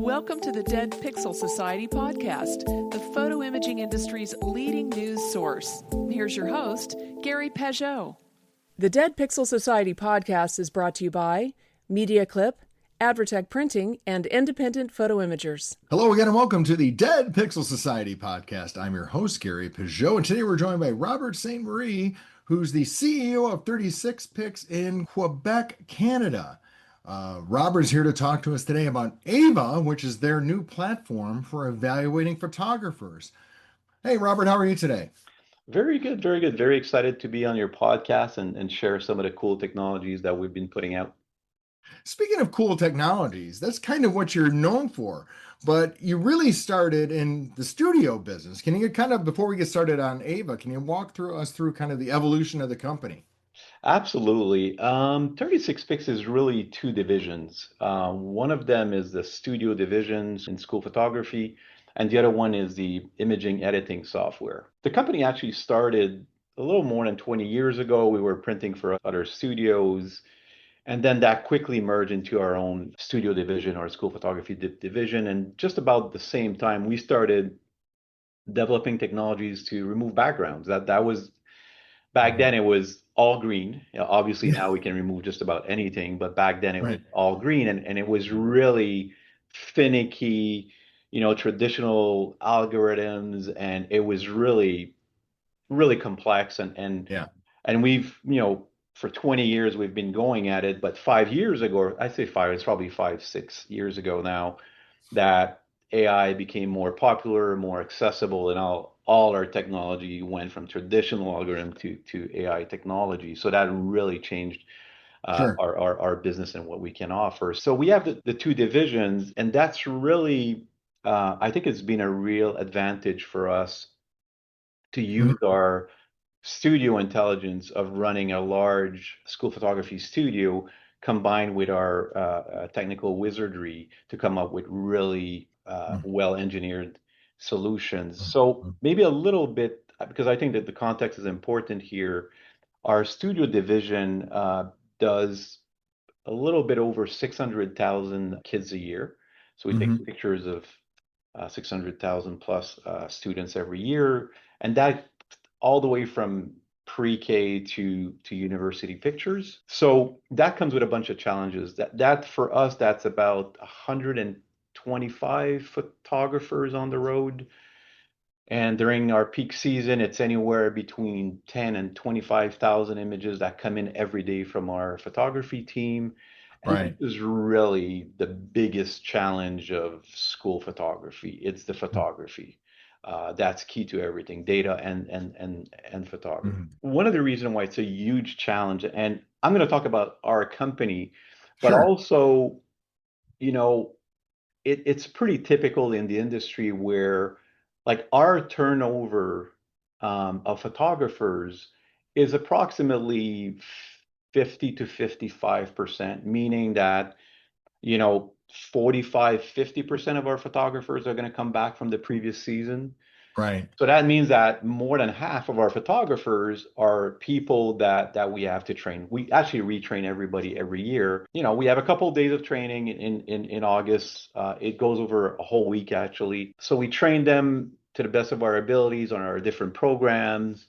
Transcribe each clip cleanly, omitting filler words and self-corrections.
Welcome to the Dead Pixel Society podcast, the photo imaging industry's leading news source. Here's your host, Gary Peugeot. The Dead Pixel Society podcast is brought to you by Media Clip, Advertech Printing, and Independent Photo Imagers. Hello again and welcome to the Dead Pixel Society podcast. I'm your host, Gary Peugeot, and today we're joined by Robert Ste-Marie, who's the CEO of 36 Pix in Quebec, Canada. Robert's here to talk to us today about Ava, which is their new platform for evaluating photographers. Hey, Robert, how are you today? Very good, very good. Very excited to be on your podcast and share some of the cool technologies that we've been putting out. Speaking of cool technologies, that's kind of what you're known for, but you really started in the studio business. Can you before we get started on Ava, can you walk us through kind of the evolution of the company? Absolutely. 36 Pix is really two divisions. One of them is the studio divisions in school photography, and the other one is the imaging editing software. The company actually started a little more than 20 years ago. We were printing for other studios, and then that quickly merged into our own studio division, our school photography division. And just about the same time, we started developing technologies to remove backgrounds. That was back then. It was all green. Obviously, now we can remove just about anything, but back then it was all green, and it was really finicky, traditional algorithms, and it was really, really complex. And we've, for 20 years we've been going at it, but 5 years ago, I say five, it's probably 5, 6 years ago now, that AI became more popular, more accessible, and all our technology went from traditional algorithm to AI technology. So that really changed our business and what we can offer. So we have the two divisions, and that's really, I think it's been a real advantage for us to use our studio intelligence of running a large school photography studio combined with our technical wizardry to come up with really well-engineered solutions. So maybe a little bit, because I think that the context is important here, our studio division does a little bit over 600,000 kids a year. So we take pictures of 600,000 plus students every year, and that all the way from pre-K to university pictures. So that comes with a bunch of challenges. That for us, that's about 125 photographers on the road. And during our peak season, it's anywhere between 10 and 25,000 images that come in every day from our photography team. And this is really the biggest challenge of school photography. It's the photography. That's key to everything, data and photography. One of the reasons why it's a huge challenge, and I'm going to talk about our company, but also, it's pretty typical in the industry where like our turnover of photographers is approximately 50 to 55%, meaning that, 45-50% of our photographers are going to come back from the previous season. Right. So that means that more than half of our photographers are people that we have to train. We actually retrain everybody every year. We have a couple of days of training in August. It goes over a whole week, actually. So we train them to the best of our abilities on our different programs,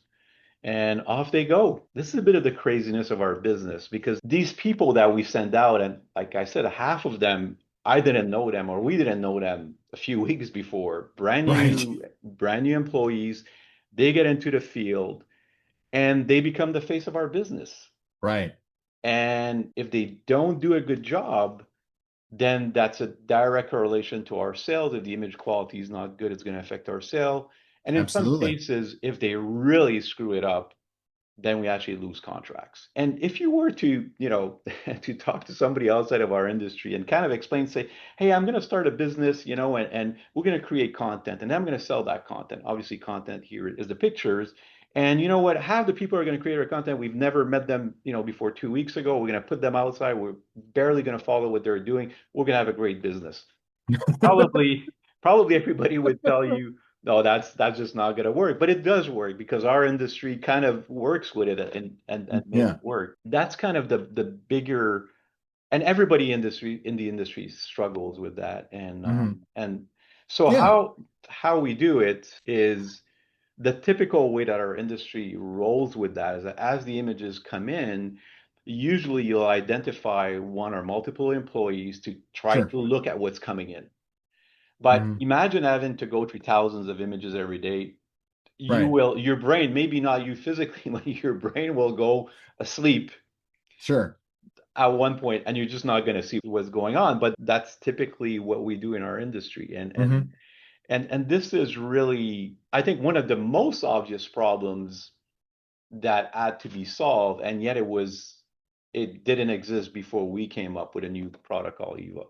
and off they go. This is a bit of the craziness of our business, because these people that we send out, and like I said, half of them, I didn't know them, or we didn't know them a few weeks before. Brand new employees, they get into the field and they become the face of our business. Right. And if they don't do a good job, then that's a direct correlation to our sales. If the image quality is not good, it's going to affect our sale. And in some cases, if they really screw it up, then we actually lose contracts. And if you were to, to talk to somebody outside of our industry and kind of explain, say, hey, I'm going to start a business, and we're going to create content, and I'm going to sell that content. Obviously, content here is the pictures. And you know what? Half the people are going to create our content. We've never met them, before 2 weeks ago. We're going to put them outside. We're barely going to follow what they're doing. We're going to have a great business. Probably everybody would tell you, no, that's just not going to work. But it does work, because our industry kind of works with it and makes it work. That's kind of the bigger and everybody in the industry struggles with that. And so Yeah, how we do it is the typical way that our industry rolls with that is that as the images come in, usually you'll identify one or multiple employees to try sure. to look at what's coming in. But Hmm. imagine having to go through thousands of images every day. Right. Your brain, maybe not you physically, but your brain will go asleep Sure. at one point, and you're just not going to see what's going on. But that's typically what we do in our industry. Hmm. And this is really, I think, one of the most obvious problems that had to be solved, and yet it didn't exist before we came up with a new product called Eva.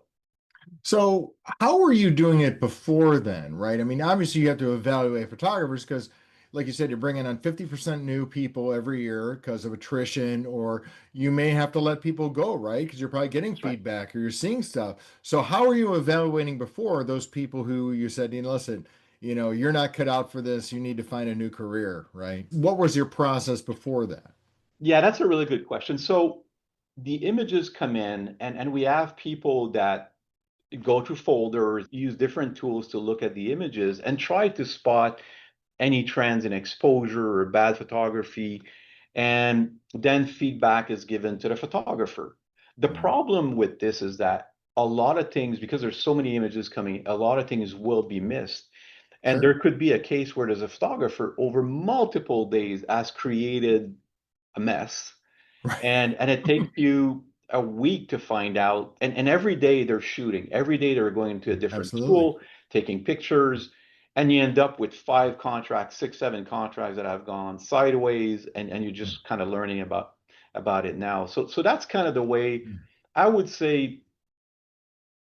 So, how were you doing it before then, right? I mean, obviously you have to evaluate photographers because, like you said, you're bringing on 50% new people every year because of attrition, or you may have to let people go, right? Because you're probably getting That's right. feedback or you're seeing stuff. So, how are you evaluating before those people who you said, listen, you're not cut out for this. You need to find a new career, right? What was your process before that? Yeah, that's a really good question. So the images come in, and we have people that go through folders, use different tools to look at the images and try to spot any trends in exposure or bad photography. And then feedback is given to the photographer. The Right. problem with this is that a lot of things, because there's so many images coming, a lot of things will be missed. And Sure. there could be a case where there's a photographer over multiple days has created a mess, Right. and it takes you a week to find out. And every day they're shooting, every day they're going to a different Absolutely. school, taking pictures, and you end up with five contracts, six, seven contracts that have gone sideways, and you're just kind of learning about it now. So that's kind of the way I would say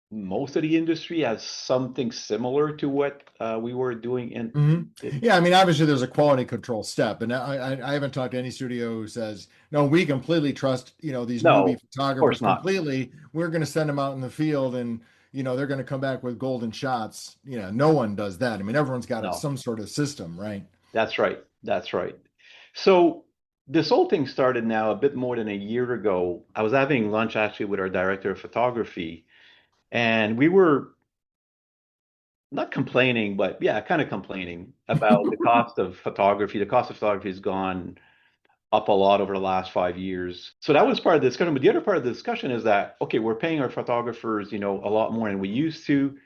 most of the industry has something similar to what we were doing Hmm. in. Yeah, I mean, obviously there's a quality control step, and I haven't talked to any studio who says, no, we completely trust, these No, newbie of course photographers not. completely. We're going to send them out in the field and, they're going to come back with golden shots. No one does that. I mean, everyone's got No. some sort of system, right? That's right. That's right. So this whole thing started now a bit more than a year ago. I was having lunch actually with our director of photography, and we were not complaining, but yeah, kind of complaining about the cost of photography. The cost of photography has gone up a lot over the last 5 years. So that was part of the discussion. But the other part of the discussion is that, okay, we're paying our photographers, a lot more than we used to,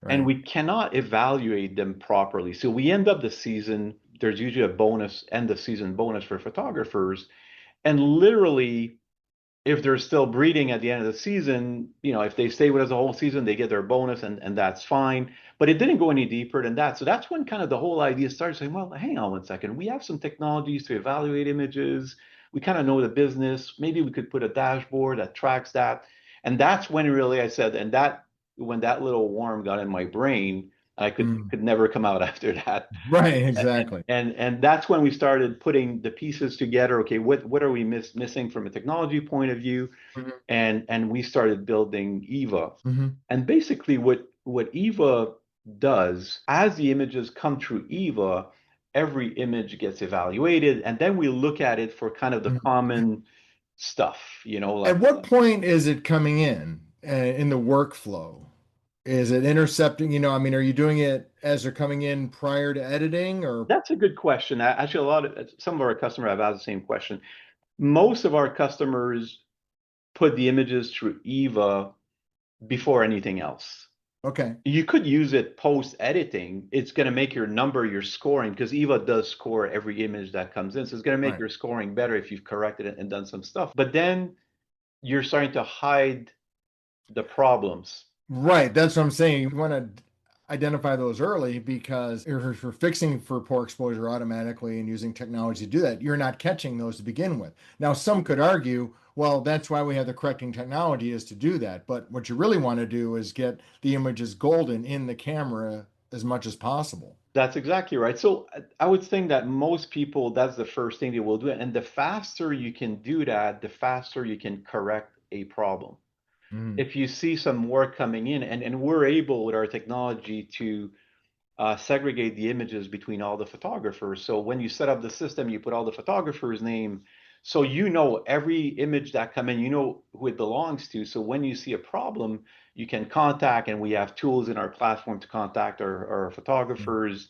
and Right. we cannot evaluate them properly. So we end up the season, there's usually a bonus, end of season bonus for photographers. And literally, if they're still breeding at the end of the season, if they stay with us the whole season, they get their bonus and that's fine. But it didn't go any deeper than that. So that's when kind of the whole idea started saying, well, hang on one second. We have some technologies to evaluate images. We kind of know the business. Maybe we could put a dashboard that tracks that. And that's when really I said, and that when that little worm got in my brain, I Mm. could never come out after that. Right, And exactly. and that's when we started putting the pieces together. Okay, what are we missing from a technology point of view? Hmm. And we started building Eva. Hmm. And basically, what Eva does, as the images come through Eva, every image gets evaluated, and then we look at it for kind of the Hmm. common stuff, At like what point is it coming in the workflow? Is it intercepting? I mean, are you doing it as they're coming in prior to editing or? that's a good question. Actually, some of our customers have asked the same question. Most of our customers put the images through Eva before anything else. Okay. You could use it post editing. It's going to make your number, your scoring, because Eva does score every image that comes in. So it's going to make Right. your scoring better if you've corrected it and done some stuff. But then you're starting to hide the problems. Right. That's what I'm saying. You want to identify those early because if you're fixing for poor exposure automatically and using technology to do that, you're not catching those to begin with. Now, some could argue, well, that's why we have the correcting technology is to do that. But what you really want to do is get the images golden in the camera as much as possible. That's exactly right. So I would think that most people, that's the first thing they will do. And the faster you can do that, the faster you can correct a problem. Mm. If you see some work coming in, and we're able with our technology to segregate the images between all the photographers. So when you set up the system, you put all the photographers' name. So you know every image that come in, you know who it belongs to. So when you see a problem, you can contact, and we have tools in our platform to contact our photographers.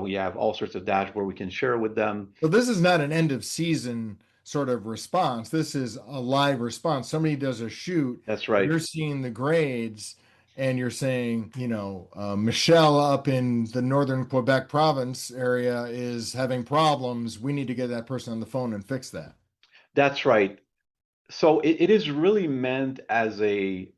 We have all sorts of dashboard we can share with them. So this is not an end of season sort of response. This is a live response. Somebody does a shoot, That's right. you're seeing the grades, and you're saying, Michelle up in the northern Quebec province area is having problems. We need to get that person on the phone and fix that. That's right. So it is really meant as a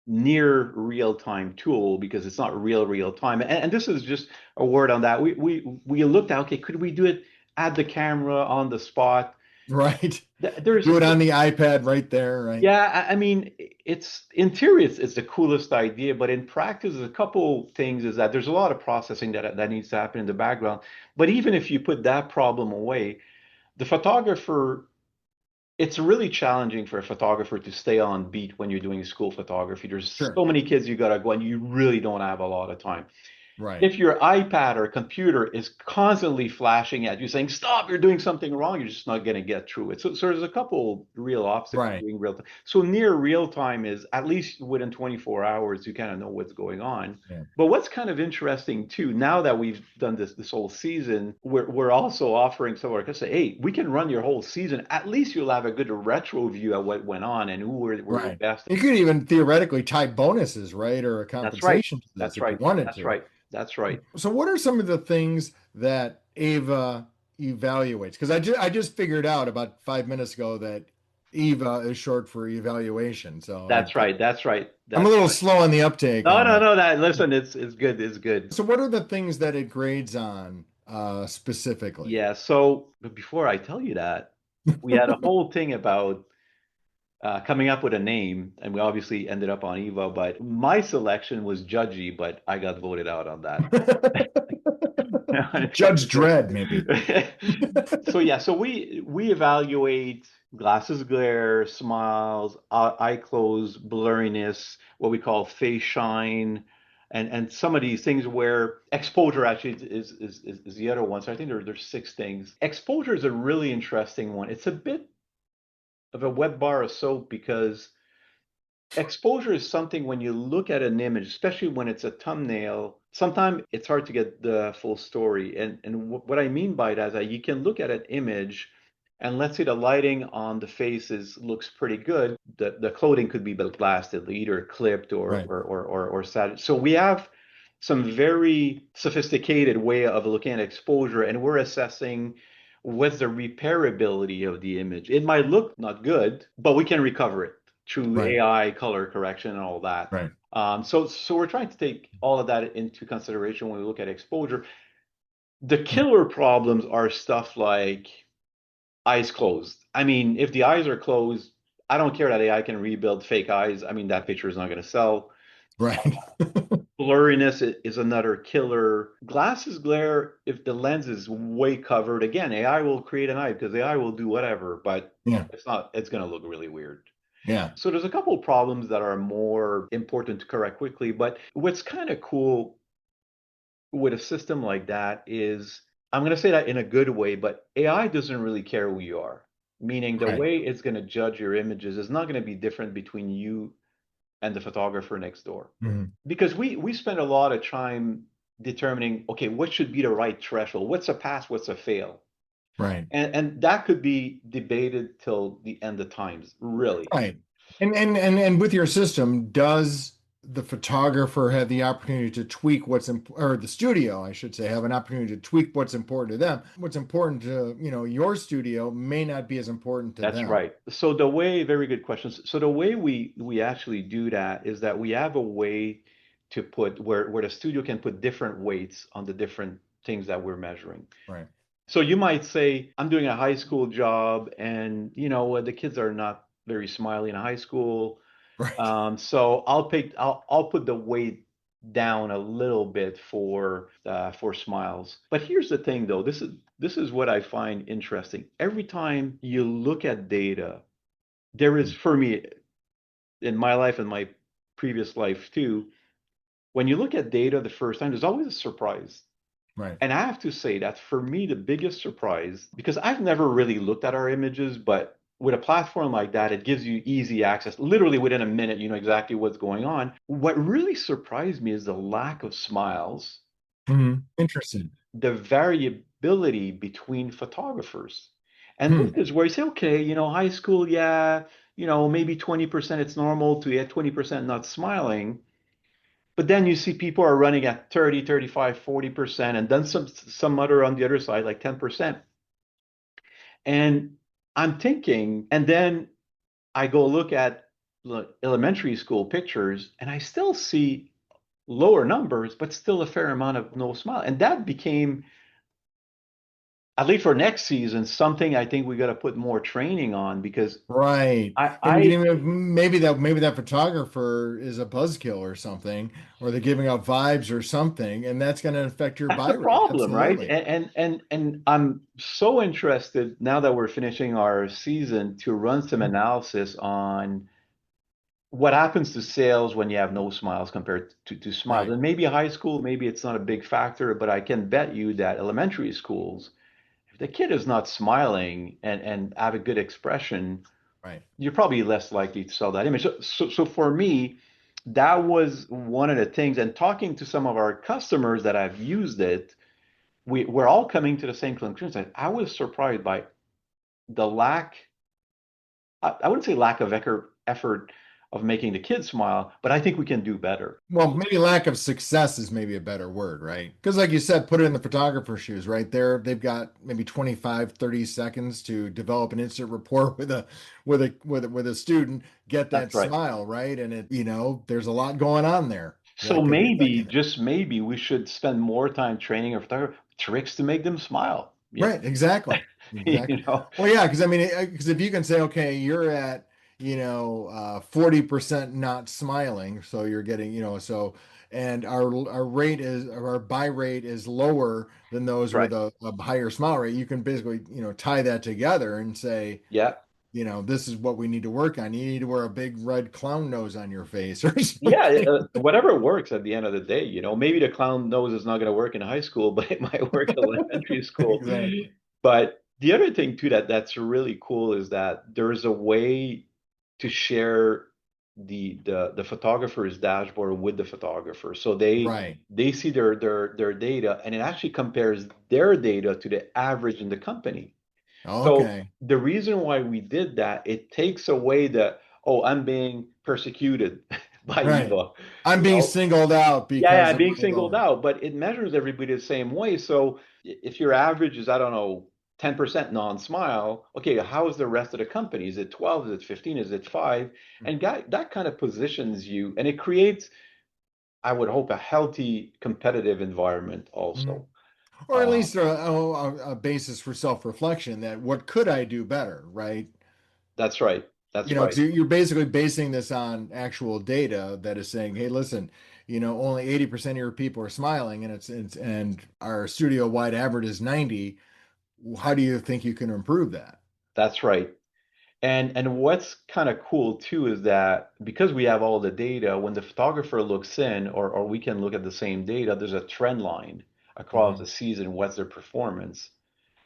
near real-time tool because it's not real time. And this is just a word on that. We looked at, okay, could we do it at the camera on the spot? Right. There's Do it on the iPad right there, right? Yeah, I mean, it's in theory, it's the coolest idea, but in practice, a couple things is that there's a lot of processing that needs to happen in the background. But even if you put that problem away, the photographer, it's really challenging for a photographer to stay on beat when you're doing school photography. There's Sure. so many kids you gotta go, and you really don't have a lot of time. Right. If your iPad or computer is constantly flashing at you saying, stop, you're doing something wrong, you're just not going to get through it. So there's a couple real obstacles Right. doing real time. So near real time is at least within 24 hours, you kind of know what's going on. Yeah. But what's kind of interesting too, now that we've done this whole season, we're also offering some of our customers, hey, we can run your whole season. At least you'll have a good retro view of what went on and who were your Right. best. You could even theoretically tie bonuses, right? Or a That's right. compensation to this That's if you right. wanted That's to. right. That's right. So what are some of the things that Ava evaluates? Because I just figured out about 5 minutes ago that EVA is short for evaluation. So That's right. That's right. I'm a That's little right. slow on the uptake No, on no, that. no. That listen, it's good. It's good. So what are the things that it grades on specifically? Yeah. So, but before I tell you that, we had a whole thing about coming up with a name, and we obviously ended up on Eva. But my selection was Judgy, but I got voted out on that. Judge Dredd, maybe. So yeah, so we evaluate glasses glare, smiles, eye close, blurriness, what we call face shine, and some of these things where exposure actually is the other one. So I think there's six things. Exposure is a really interesting one. It's a bit of a wet bar of soap because exposure is something when you look at an image, especially when it's a thumbnail, sometimes it's hard to get the full story. And what I mean by that is that you can look at an image and let's say the lighting on the faces looks pretty good. The clothing could be blasted, either clipped or Right. or sat. So we have some very sophisticated way of looking at exposure, and we're assessing what's the repairability of the image. It might look not good, but we can recover it through Right. AI, color correction, and all that. Right. So we're trying to take all of that into consideration when we look at exposure. The killer problems are stuff like eyes closed. I mean, if the eyes are closed, I don't care that AI can rebuild fake eyes. I mean, that picture is not going to sell. Right. Blurriness is another killer. Glasses glare, if the lens is way covered, again, AI will create an eye because AI will do whatever, but Yeah. it's going to look really weird. Yeah. So there's a couple of problems that are more important to correct quickly, but what's kind of cool with a system like that is I'm going to say that in a good way, but AI doesn't really care who you are. Meaning the Right. way it's going to judge your images is not going to be different between you and the photographer next door. Mhm. Because we spend a lot of time determining, okay, what should be the right threshold? What's a pass? What's a fail? Right. And that could be debated till the end of times, really. Right. And with your system, does the photographer have the opportunity to tweak or the studio, I should say, have an opportunity to tweak what's important to them? What's important to, your studio may not be as important to That's them. right. So the way, very good questions. So the way we actually do that is that we have a way to put where the studio can put different weights on the different things that we're measuring. Right. So you might say, I'm doing a high school job, and the kids are not very smiley in high school. Right. So I'll put the weight down a little bit for smiles. But here's the thing, though. This is what I find interesting. Every time you look at data, there is for me in my life and my previous life too. When you look at data the first time, there's always a surprise. Right. And I have to say that for me, the biggest surprise, because I've never really looked at our images, but with a platform like that, it gives you easy access. Literally within a minute, you know exactly what's going on. What really surprised me is the lack of smiles, Interesting. the variability between photographers. And this Hmm. is where you say, okay, high school, yeah, maybe 20% it's normal to get 20% not smiling. But then you see people are running at 30, 35, 40%, and then some other on the other side, like 10%. And I'm thinking, and then I go look at elementary school pictures, and I still see lower numbers, but still a fair amount of no smile. And that became, at least for next season, something I think we got to put more training on because Right. I, And I maybe that photographer is a buzzkill or something, or they're giving out vibes or something, and that's going to affect your that's buy the rate. problem, right? Absolutely. And I'm so interested now that we're finishing our season to run some analysis on what happens to sales when you have no smiles compared to smiles. Right. And maybe high school, maybe it's not a big factor, but I can bet you that elementary schools, if the kid is not smiling and have a good expression, Right. you're probably less likely to sell that image. So for me, that was one of the things. And talking to some of our customers that have used it, we're all coming to the same conclusion. I was surprised by the lack, I wouldn't say lack of effort of making the kids smile, but I think we can do better. Well, maybe lack of success is maybe a better word, right? Because like you said, put it in the photographer's shoes, right? They've got maybe 25, 30 seconds to develop an instant rapport with a student, get that That's right. smile, right? And there's a lot going on there So that could be maybe, affecting that. just maybe, we should spend more time training our photographer tricks to make them smile. Yeah. Right, exactly. Exactly. You know, Well, yeah, because I mean, because if you can say, okay, you're at, 40% not smiling, so you're getting, and our buy rate is lower than those right. with a higher smile rate, you can basically, tie that together and say, Yeah. this is what we need to work on. You need to wear a big red clown nose on your face or Yeah, something. whatever works at the end of the day, maybe the clown nose is not going to work in high school, but it might work in elementary school. Exactly. But the other thing too that's really cool is that there's a way to share the photographer's dashboard with the photographer. So Right. they see their data and it actually compares their data to the average in the company. So Okay. the reason why we did that, it takes away the, oh, I'm being persecuted by Right. Eva, I'm you being know. singled out Yeah, because yeah, of being my singled lower. out, but it measures everybody the same way. So if your average is, I don't know, 10% non-smile, okay, how is the rest of the company? Is it 12? Is it 15? Is it 5? And that kind of positions you, and it creates, I would hope, a healthy competitive environment Mhm. also. Or at least a basis for self-reflection that what could I do better, right? That's right. That's right. 'Cause you're basically basing this on actual data that is saying, hey, listen, only 80% of your people are smiling and and our studio-wide average is 90. How do you think you can improve that? That's right. And what's kind of cool too is that because we have all the data, when the photographer looks in, or we can look at the same data, there's a trend line across Hmm. the season, what's their performance,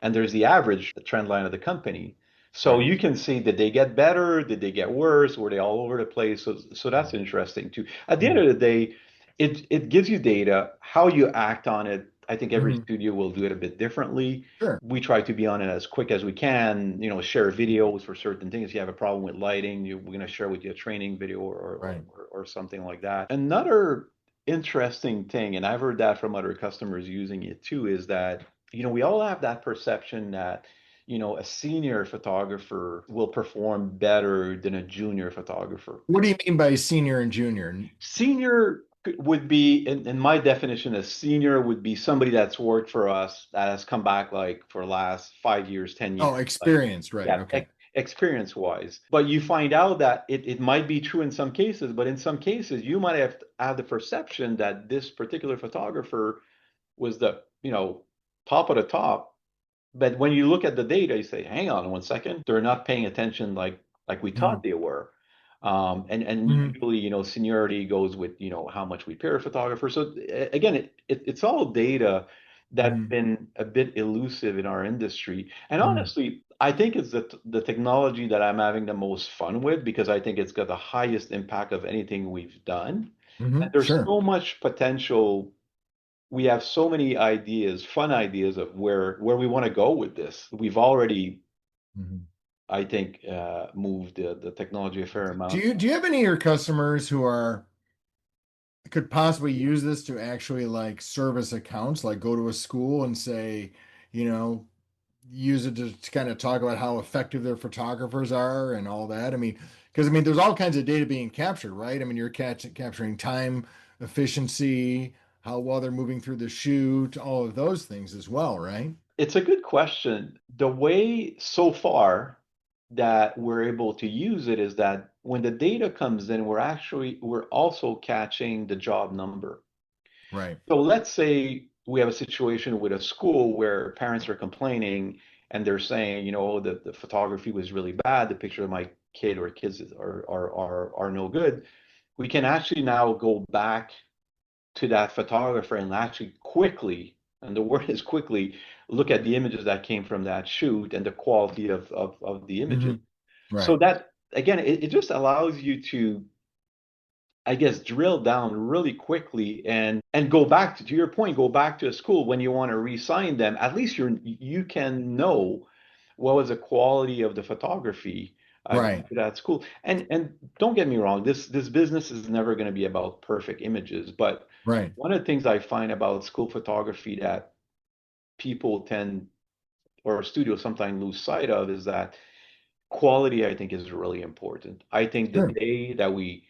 and there's the average, the trend line of the company. So Right. you can see, did they get better? Did they get worse? Were they all over the place? So that's interesting too. At the end Hmm. of the day, it gives you data. How you act on it, I think every Hmm. studio will do it a bit differently. Sure. We try to be on it as quick as we can, share videos for certain things. If you have a problem with lighting, we're going to share with you a training video Right. or something like that. Another interesting thing, and I've heard that from other customers using it too, is that, we all have that perception that, a senior photographer will perform better than a junior photographer. What do you mean by senior and junior? Senior would be, in my definition, a senior would be somebody that's worked for us that has come back like for the last 5 years, 10 Oh, years, like, experience, right. yeah, Okay. experience wise. But you find out that it might be true in some cases, but in some cases, you might have the perception that this particular photographer was the, top of the top. But when you look at the data, you say, hang on one second, they're not paying attention like we thought Hmm. they were. And Hmm. usually, seniority goes with, how much we pay a photographer. So again, it's all data that's Hmm. been a bit elusive in our industry. And Hmm. honestly, I think it's the technology that I'm having the most fun with because I think it's got the highest impact of anything we've done. Hmm. And there's Sure. so much potential. We have so many ideas, fun ideas of where we want to go with this. We've already, Hmm. I think, moved the technology a fair Do amount. you have any of your customers who are could possibly use this to actually like service accounts, like go to a school and say, you know, use it to kind of talk about how effective their photographers are and all that. I mean, because I mean, there's all kinds of data being captured, right? I mean, you're capturing time, efficiency, how well they're moving through the shoot, all of those things as well, right? It's a good question. The way so far that we're able to use it is that when the data comes in, we're also catching the job number. Right. So let's say we have a situation with a school where parents are complaining and they're saying, "Oh, the photography was really bad. The picture of my kid or kids are no good." We can actually now go back to that photographer and actually quickly, and the word is quickly, look at the images that came from that shoot and the quality of the images. Hmm. So Right. that again, it just allows you to, I guess, drill down really quickly and go back to your point, go back to a school when you want to re-sign them. At least you can know what was the quality of the photography Right. to that school. And don't get me wrong, this business is never going to be about perfect images, but Right. one of the things I find about school photography that people tend or studios sometimes lose sight of is that quality, I think, is really important. I think the Sure. day that we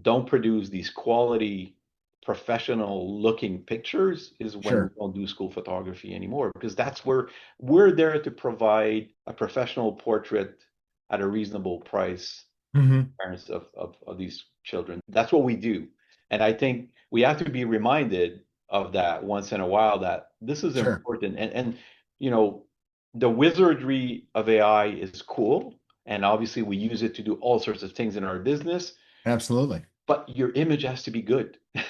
don't produce these quality professional looking pictures is when we Sure. don't do school photography anymore because that's where we're there to provide a professional portrait at a reasonable price Hmm. parents of these children. That's what we do. And I think we have to be reminded of that once in a while that this is Sure. important. And you know, the wizardry of AI is cool. And obviously we use it to do all sorts of things in our business, Absolutely. but your image has to be good. You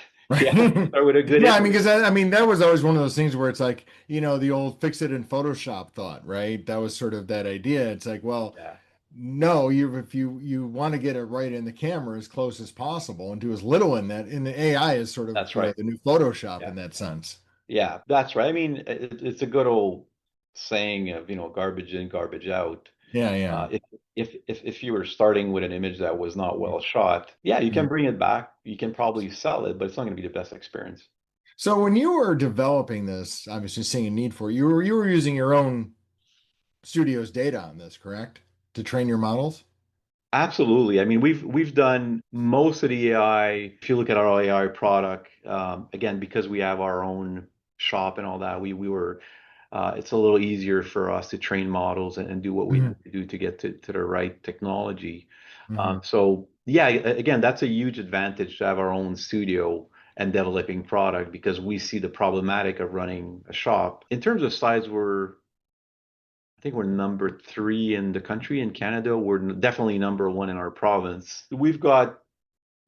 have to Right. start with a good Yeah, I mean, image. because I mean, that was always one of those things where it's like, the old fix it in Photoshop thought, right? That was sort of that idea. It's like, well, Yeah, no, if you want to get it right in the camera as close as possible and do as little in that, in the AI is sort of, that's right. the new Photoshop Yeah. in that sense. Yeah, that's right. I mean, it's a good old saying of, garbage in, garbage out. Yeah, yeah. If you were starting with an image that was not well shot, yeah, you can Mhm. bring it back. You can probably sell it, but it's not going to be the best experience. So when you were developing this, obviously seeing a need for it, you were using your own studio's data on this, correct? To train your models? Absolutely. I mean, we've done most of the AI. If you look at our AI product, again, because we have our own shop and all that, we were it's a little easier for us to train models and do what we Hmm. need to do to get to the right technology. Hmm. So yeah, again, that's a huge advantage to have our own studio and developing product because we see the problematic of running a shop. In terms of size, I think we're number three in the country. In Canada, we're definitely number one in our province. We've got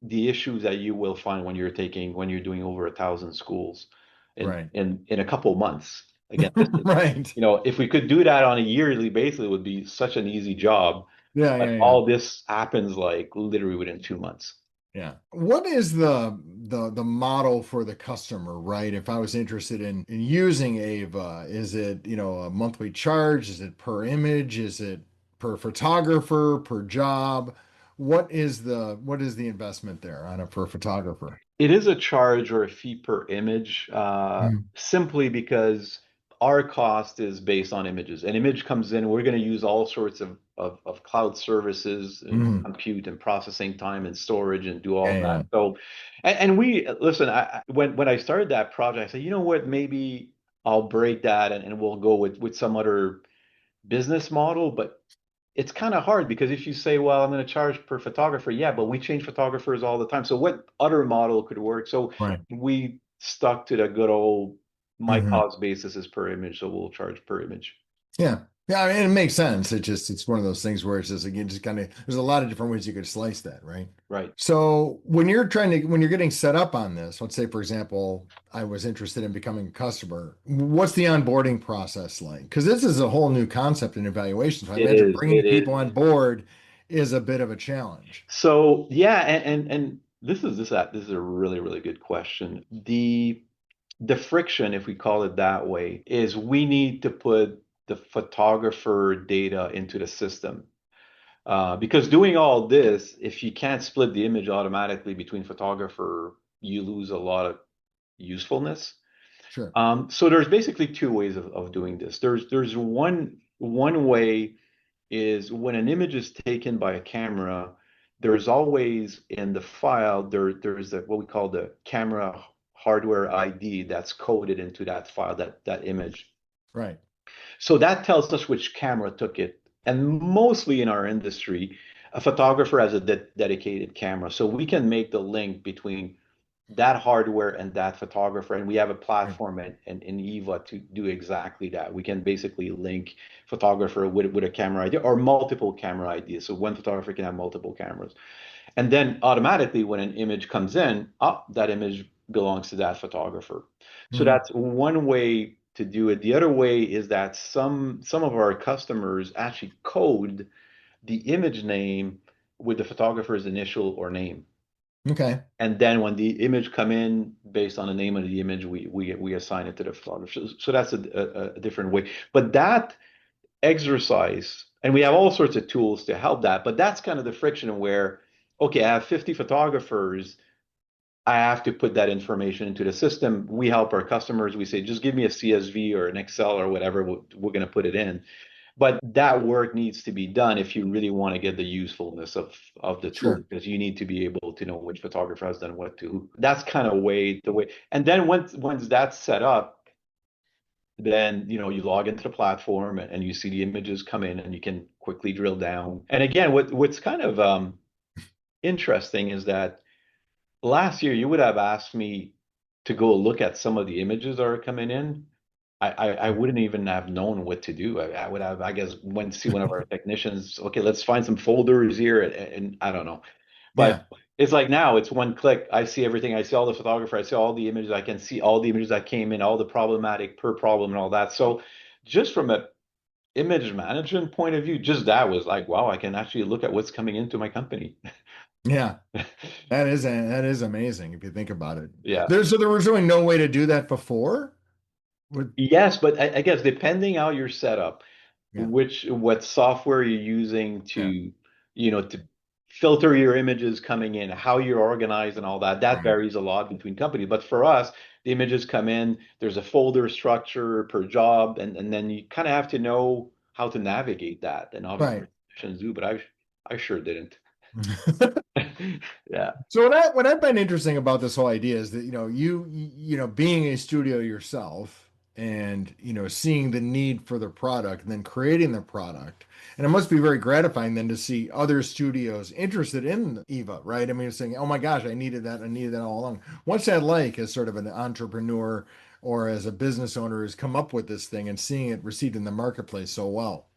the issues that you will find when you're doing over 1,000 schools Right. in a couple of months. Again, this is, Right. if we could do that on a yearly basis, it would be such an easy job. Yeah, But yeah, yeah. all this happens like literally within 2 months. Yeah. What is the model for the customer, right? If I was interested in using Ava, is it, a monthly charge? Is it per image? Is it per photographer, per job? What is the investment there on it for a photographer? It is a charge or a fee per image, Mhm. simply because our cost is based on images. An image comes in, we're going to use all sorts of cloud services and Mhm. compute and processing time and storage and do all Yeah, yeah. that. So, and we listen. When I started that project, I said, you know what, maybe I'll break that and we'll go with some other business model. But it's kind of hard because if you say, well, I'm going to charge per photographer, yeah, but we change photographers all the time. So what other model could work? So Right. we stuck to the good old my Hmm. cost basis is per image, so we'll charge per image. Yeah. Yeah, I mean, it makes sense. It's one of those things where it's just again just kind of there's a lot of different ways you could slice that, right? Right. So when you're getting set up on this, let's say for example, I was interested in becoming a customer, what's the onboarding process like? Because this is a whole new concept in evaluation. So I It imagine is. bringing It people is. on board is a bit of a challenge. So yeah, and this is a really, really good question. The friction, if we call it that way, is we need to put the photographer data into the system. Because doing all this, if you can't split the image automatically between photographer, you lose a lot of usefulness. Sure. So there's basically two ways of doing this. There's one way is when an image is taken by a camera, there's always in the file there's what we call the camera hardware ID that's coded into that file, that image. Right. So that tells us which camera took it. And mostly in our industry, a photographer has a dedicated camera. So we can make the link between that hardware and that photographer. And we have a Right. platform in Eva to do exactly that. We can basically link photographer with a camera ID or multiple camera IDs. So one photographer can have multiple cameras. And then automatically when an image comes in, that image belongs to that photographer. So Mhm. that's one way to do it. The other way is that some of our customers actually code the image name with the photographer's initial or name. Okay. And then when the image come in based on the name of the image, we assign it to the photographer. So that's a different way. But that exercise, and we have all sorts of tools to help that, but that's kind of the friction where, okay, I have 50 photographers. I have to put that information into the system. We help our customers. We say, just give me a CSV or an Excel or whatever. We're going to put it in. But that work needs to be done if you really want to get the usefulness of the tool, Sure. because you need to be able to know which photographer has done what to who. That's kind of the way. And then once that's set up, then you log into the platform and you see the images come in and you can quickly drill down. And again, what's kind of interesting is that last year you would have asked me to go look at some of the images that are coming in. I wouldn't even have known what to do. I would have, I guess, went to see one of our technicians. Okay, let's find some folders here, and I don't know. But Yeah. it's like now it's one click. I see everything. I see all the photographer. I see all the images. I can see all the images that came in, all the problematic per problem and all that. So just from a image management point of view, just that was like, wow, I can actually look at what's coming into my company. Yeah. That is amazing if you think about it. Yeah. There was really no way to do that before. With Yes, but I guess depending how you're set up, yeah, what software you're using yeah, to filter your images coming in, how you're organized and all that, that right, varies a lot between companies. But for us, the images come in, there's a folder structure per job, and then you kind of have to know how to navigate that. And obviously, right. technicians do, but I sure didn't. Yeah. So what I've been interesting about this whole idea is that being a studio yourself and seeing the need for the product and then creating the product, and it must be very gratifying then to see other studios interested in Eva, right? I mean, saying, "Oh my gosh, I needed that all along." What's that like as sort of an entrepreneur or as a business owner who's come up with this thing and seeing it received in the marketplace so well?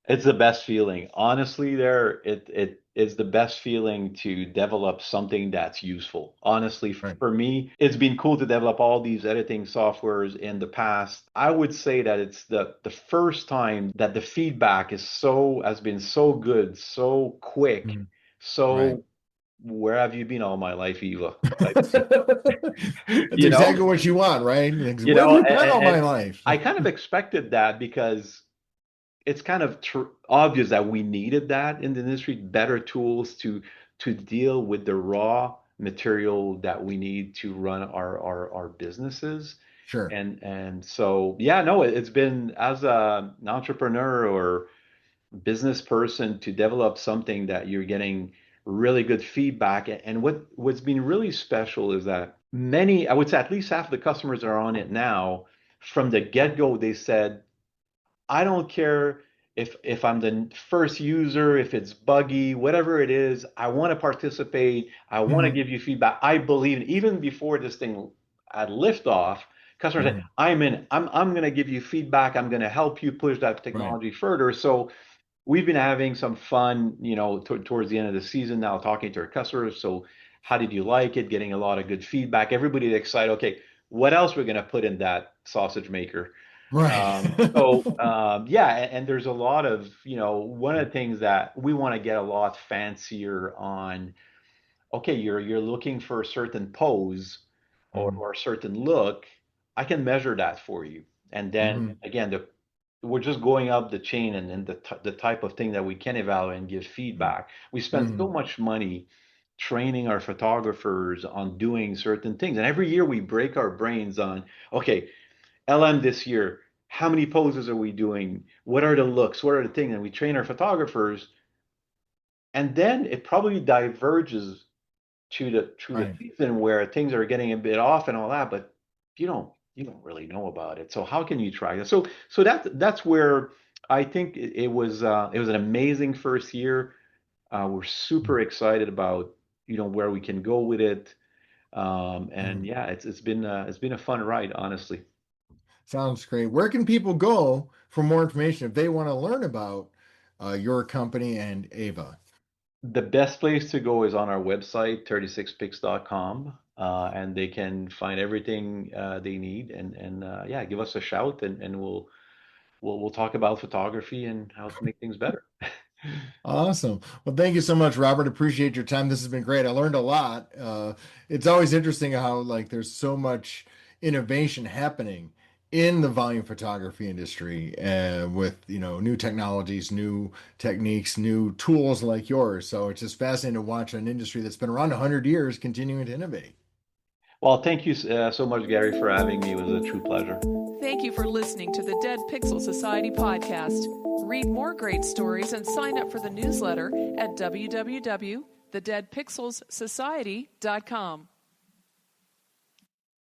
It's the best feeling. Honestly, it is the best feeling to develop something that's useful. Honestly, Right. for me, it's been cool to develop all these editing softwares in the past. I would say that it's the first time that the feedback has been so good, so quick, Mhm. Right. so where have you been all my life, Eva? Type thing. That's You know, exactly what you want, right? Like, you where have know, you been all my and life? I kind of expected that because it's kind of obvious that we needed that in the industry, better tools to deal with the raw material that we need to run our businesses. Sure. And so yeah, no, it's been as an entrepreneur or business person to develop something that you're getting really good feedback. And what's been really special is that many, I would say at least half of the customers are on it now. From the get-go, they said, I don't care if I'm the first user, if it's buggy, whatever it is, I want to participate. I want to Mhm. give you feedback. I believe even before this thing had liftoff, Customers say, Mhm. I'm going to give you feedback. I'm going to help you push that Right. technology further. So we've been having some fun, towards the end of the season now, talking to our customers. So how did you like it? Getting a lot of good feedback. Everybody's excited. Okay, what else we're going to put in that sausage maker? Right. Yeah, and there's a lot of, one of the things that we want to get a lot fancier on. Okay, you're looking for a certain pose Mhm. or a certain look. I can measure that for you. And then Mhm. again, we're just going up the chain and the type of thing that we can evaluate and give feedback. We spend so Mhm. much money training our photographers on doing certain things. And every year we break our brains on, okay, LM this year, how many poses are we doing? What are the looks? What are the things? And we train our photographers. And then it probably diverges to the Right. season where things are getting a bit off and all that, but you don't really know about it. So how can you try that? So that's where I think it was an amazing first year. We're super excited about where we can go with it. And Mhm. yeah, it's been a fun ride, honestly. Sounds great. Where can people go for more information if they want to learn about your company and Ava? The best place to go is on our website, 36pix.com, and they can find everything they need. And yeah, give us a shout, and we'll talk about photography and how to make things better. Awesome. Well, thank you so much, Robert. Appreciate your time. This has been great. I learned a lot. It's always interesting how like there's so much innovation happening in the volume photography industry with new technologies, new techniques, new tools like yours. So it's just fascinating to watch an industry that's been around 100 years continuing to innovate. Well, thank you so much, Gary, for having me. It was a true pleasure. Thank you for listening to the Dead Pixel Society podcast. Read more great stories and sign up for the newsletter at www.thedeadpixelssociety.com.